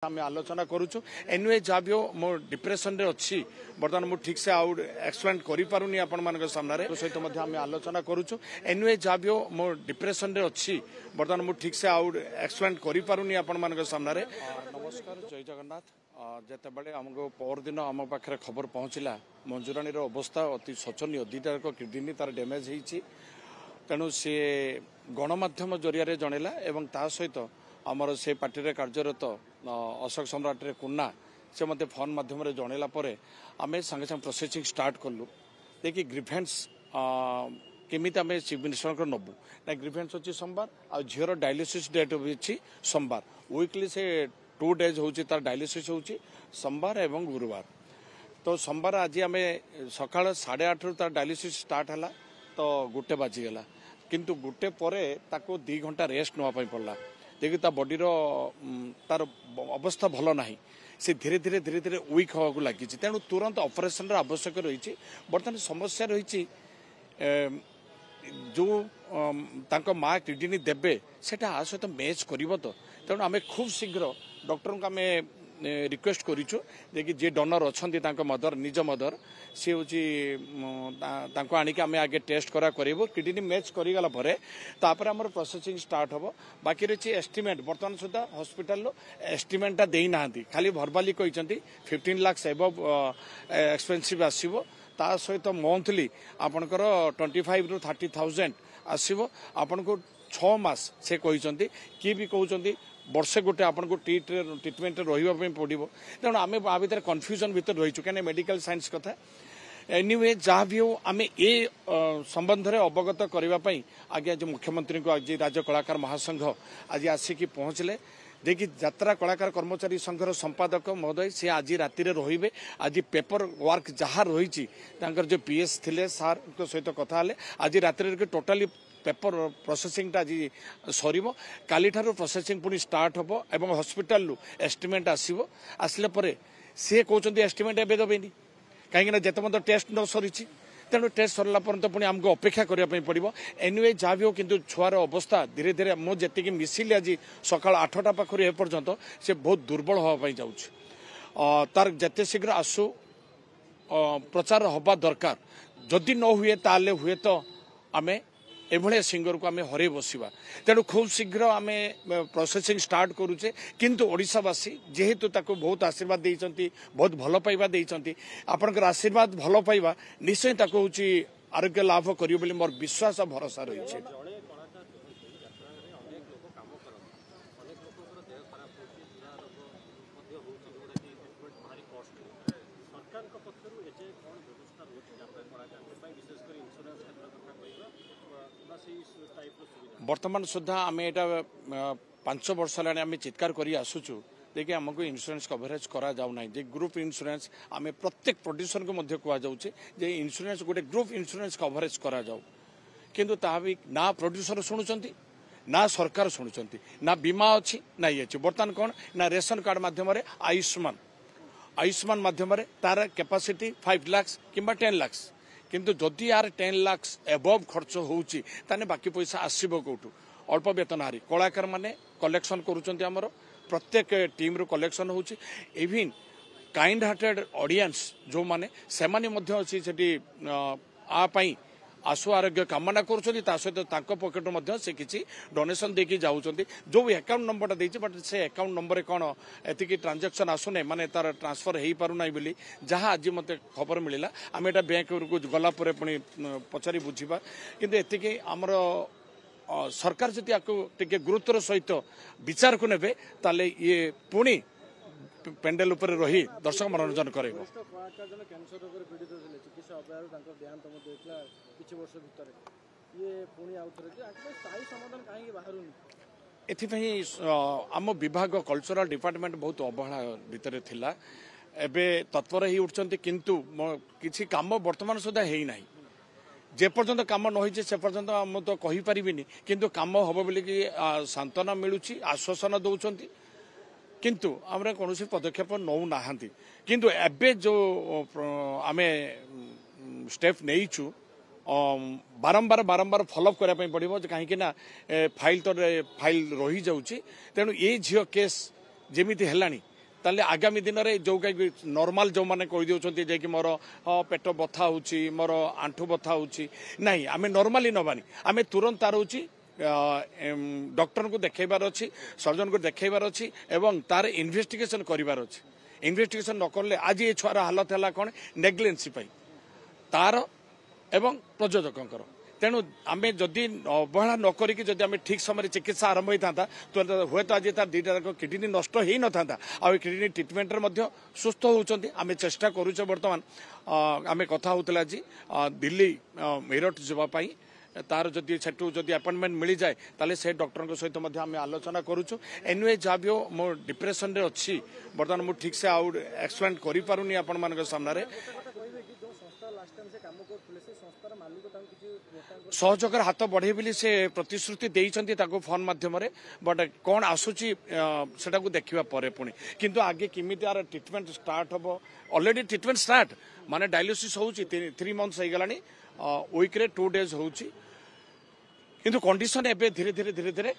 आमे आलोचना करूँ एनुए जहाँ भी हो मो डिप्रेशन रे अच्छी बर्तमान मुझे ठीक से आउ एक्सप्लेन कर पारुनी आपण मान सामने सहित आमे आलोचना करूँ एनुए जहाँ भी हो मो डिप्रेशन रे अच्छी बर्तमान मुझे ठीक से आउ एक्सप्लेन कर पारुनी आपण मान सामने। नमस्कार जय जगन्नाथ। जिते बड़े आमको परदिन आम पाखे खबर पहुँचला मंजूराणी अवस्था अति शोचनीय दुईटा किडनी तार डैमेज होती तेणु सी गणमाध्यम जरिया जनइला एवं ता सहित आमर से पार्टी रे कार्यरत अशोक सम्राट रे कुन्ना से मत फोन माध्यम जनइला आम संगे संगे प्रोसेसिंग स्टार्ट कलु देखिए ग्रीभेन्स केमी आम चीफ मिनिस्टर को नबू ना ग्रीभेन्स अच्छी सोमवार आ झीर डायलिसिस डेट अच्छी सोमवार वीकली से 2 days होची तार डायलिसिस होची सोमवार एवं गुरुवार। तो सोमवार आज आम सका 8:30 रु तार डायलिसिस स्टार्ट है तो 1 बाजिगला किंतु 1 परे ताको 2 घंटा रेस्ट नापी पड़ा देखिए ता बॉडीर तार अवस्था भल ना से धीरे धीरे धीरे धीरे वीक होगा लगी तेणु तुरंत ऑपरेशन आवश्यक रही बर्तमान समस्या रही जो तांको माँ किडनी देबे सेटा आ सहित मैच कर तो तेणु आम खूब शीघ्र डॉक्टर को आम रिक्वेस्ट करूँ देखिए जी डोनर अच्छा मदर निज मदर सी हूँ आणिक आम आगे टेस्ट करूँ किडनी मैच करगला तापर आम प्रोसेसिंग स्टार्ट हम बाकी रही एस्टिमेट बर्तमान सुधा हॉस्पिटल एस्टिमेटा देना खाली भर्बाली कहते 15 lakhs एबव एक्सपेंसिव आसो ता सहित मंथली आपणकर 25 ରୁ 30,000 आसो आपन को 6 मास से कहते किए भी कहते वर्षे गोटे आपन को ट्रिटमेंट रही पड़ो तेणु आम आ भर कन्फ्यूजन भर रही कहीं मेडिकल साइंस कथा एनीवे जहाँ भी हो आम ए संबंध में अवगत करने आगे आज मुख्यमंत्री को आज राज्य कलाकार महासंघ आज आसिक पहुँचले देखिए यात्रा कलाकार कर्मचारी संघर संपादक महोदय सी आज राति रे आज पेपर वर्क जहाँ रही जो पीएस थिले सार सहित कथा आज राति टोटाली पेपर प्रोसेसिंग आज सर काली ठारू प्रोसेसिंग पुणी स्टार्ट हम एवं हॉस्पिटल एस्टिमेट आसो आसला सी कहते एस्टिमेट एवं देवेनि कहीं जिते मत टेस्ट न सरी तेणु टेस्ट सरला पर्यंत पुणी आमको अपेक्षा करने पड़ो एनुए जहाँ भी हो किंतु छुआर अवस्था धीरे धीरे मुझे मिसिली आज सका 8टा पाखर एपर्यंत से बहुत दुर्बल हाँपाई जाऊँ तार जिते शीघ्र आसु प्रचार हवा दरकार जदि न हुए ताले हुए तो आम एभलिया सिंगर को आम हर बसवा तेणु खूब शीघ्र आम प्रोसेसिंग स्टार्ट करुचे किंतु ओडिशावासी जेहेतु ताको बहुत आशीर्वाद देइचंती बहुत भल पाइबा देइचंती आपनकर आशीर्वाद भल पाइबा निश्चय ताको होची आरोग्य लाभ करियो बोली मोर विश्वास और भरोसा रही है। वर्तमान सुधा आम यहाँ 5 वर्ष है चित्कार कर आसुचु देखिए आमको इंश्योरेंस कवरेज करा जाऊ ना जे ग्रुप इंश्योरेंस आम प्रत्येक प्रोड्यूसर को मध्य कहुचे जे इंश्योरेंस गोटे ग्रुप इंश्योरेंस कवरेज करा जाऊ किंतु ता भी ना प्रोड्यूसर शुणुंट ना सरकार शुणुंट ना बीमा अच्छी ना ये अच्छी बर्तमान कौन ना रेशन कार्ड मध्यम आयुष्मान मध्यम तार कैपेसिटी 5 lakhs कि 10 lakhs किंतु जदि यार 10 lakhs एबव खर्च होउची ताने बाकी पैसा आसीबो कोठू अल्प वेतन हारी कलाकार माने कलेक्शन करूचंती हमर प्रत्येक टीम रो कलेक्शन होउची इवन काइंड हार्टेड ऑडियंस जो माने सेमाने मध्य अछि सेठी आ पई आशु आरोग्य कामना करुँच सहित पकेट से किसी डोनेशन देकी जाऊँच जो अकाउंट नंबर देती बट से अकाउंट नंबर कौन एति ट्रांजेक्शन आसुना माने तार ट्रांसफर हो पारना बोली जहाँ आज मत खबर मिलला आम एटा बैंक को गला पुणी पचारि बुझा किंतु एति आमर सरकार जदि टे गुरुत्वर सहित विचार को नेबे ताले ये पुणी पेंडेल उपर रही दर्शक मनोरंजन करे आम विभाग कल्चरल डिपार्टमेंट बहुत अवहेला भितर थिला एबे तत्पर ही उठचंती किंतु किसी काम वर्तमान सुधा है ना जे पर्यंत काम न होइछे से पर्यंत हम तो कहि परिबिनी किंतु काम हबो बोली कि सांत्वना मिलुची आश्वासन दउचंती किंतु आम कौन पदक्षेप नौ ना किंतु एबे जो आमे स्टेप नहींचु बारंबार बारंबार फॉलोअप करने पड़ो कहीं फाइल तो फाइल रही जाऊँगी तेणु ये झील केस जमी है ताले आगामी दिन में जो कहीं नॉर्मल जो मैंने कही दौरान जे कि मोर पेट बथा हो मोर आंठू बथा हो नहीं आम नॉर्मली नबानी आम तुरंत तार हूँ डॉक्टर को देखैबार अच्छी सर्जन को देखैबार अच्छी एवं तार इन्वेस्टिगेशन करिबार अच्छी इन्वेस्टिगेशन न करले आज ये छुआर हालत है कौन नेग्लिजेंसी तार एवं प्रयोजक तेणु आम जदि अवहेला नक जदि आम ठीक समय चिकित्सा आरंभ होता तो हे तो आज तार दुईटा किडनी नष्ट हो न था आ किडनी ट्रिटमेंट सुस्थ होती आम चेष्टा करुचे बर्तमान आम कथा होता आज दिल्ली मेरठ जावाई तार जदि सेठू जदि अपॉइंटमेंट मिल जाए ताले से डॉक्टर सहित आम आलोचना करुचु एनुए जहाँ भी हो मो डिप्रेशन रे अच्छी बर्तमान मुझे ठीक से आउ एक्सप्लेन कर पारुनी आपण मान सामने सहयोगर हाथ बढ़े बोली से प्रतिश्रुति देइछंती ताको फोन माध्यम बट कौन आसूची सेटा को देखिबा परे पुणी किंतु आगे किमिति आर ट्रीटमेंट स्टार्ट हबो ऑलरेडी ट्रीटमेंट स्टार्ट माने डायलिसिस होउची 3 मंथ्स हो गलानी वीक रे 2 डेज होउची किंतु कंडीशन एबे धीरे धीरे धीरे धीरे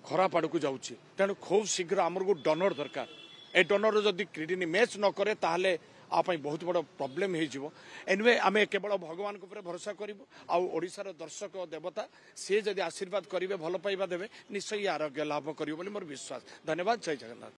खराब आड़ को जाउची तेणु खूब शीघ्र आमर को डोनर दरकार ए डोनर जदि किडनी मैच न करे ताहले आप बहुत बड़ प्रोब्लेम हो एनुए आम केवल भगवान को भरोसा करूँ आशार दर्शक देवता सी जदि आशीर्वाद करेंगे भल पाइबा देवे निश्चय आरोग्य लाभ कर मोर विश्वास धन्यवाद जय जगन्नाथ।